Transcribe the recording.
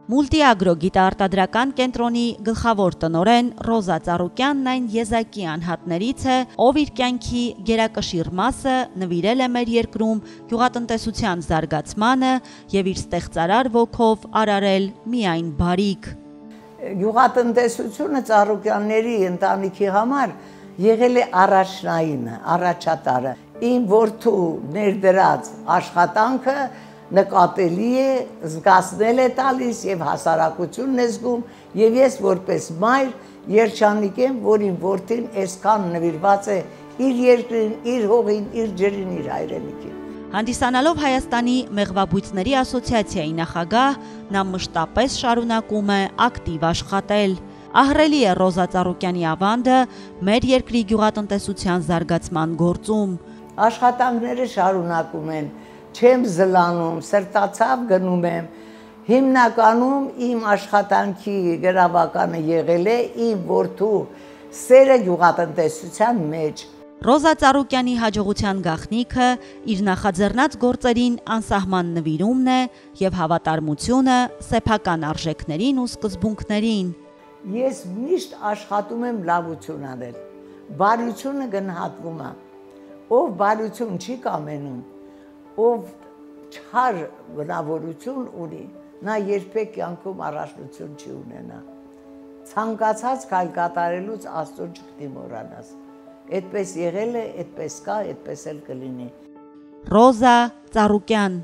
Մուլտիագրո գիտաարտադրական կենտրոնի գլխավոր տնօրեն Ռոզա Ծառուկյանն այն եզակի անհատներից է, ով իր կյանքի գերակշիռ մասը նվիրել է մեր երկրում գյուղատնտեսության զարգացմանը եւ իր ստեղծարար ոգով արարել միայն բարիք։ Գյուղատնտեսությունը Ծառուկյանների ընտանիքի համար եղել է առաջնայինը, առաջատարը։ Իմ որդու ներդրած աշխատանքը նկատելի է, զգացնել է տալիս եւ հասարակությունն է զգում, եւ ես որպես մայր երջանիկ եմ, որ իմ որդին այսքան նվիրված է իր երկրին, իր հողին, իր ջրին, իր հայրենիքին։ Հանդիսանալով Հայաստանի մեղվաբույծների ասոցիացիայի նախագահ, նա մշտապես շարունակում է ակտիվ աշխատել։ Ահռելի է Ռոզա Ծառուկյանի ավանդը մեր երկրի գյուղատնտեսության զարգացման գործում։ Աշխատանքները շարունակում են, չեմ զլանում, սրտացավ գնում եմ, հիմնականում իմ աշխատանքի գրավականը եղել է իմ որդու սերը գյուղատնտեսության մեջ։ Ռոզա Ծառուկյանի հաջողության գաղտնիքը իր նախաձեռնած գործերին անսահման նվիրումն է եւ հավատարմությունը սեփական արժեքներին ու սկզբունքներին։ Ես միշտ աշխատում եմ լավություն անել, բարությունը գնահատվում է, ով բարություն չի կամենում, ով չար բնավորություն ունի, նա երբեք կյանքում առաջնություն չի ունենա։ Ցանկացած քայլ կատարելուց Աստծո չդիմորանաս։ Այդպես եղել է, այդպես կա, այդպես էլ կլինի։ Ռոզա Ծառուկյան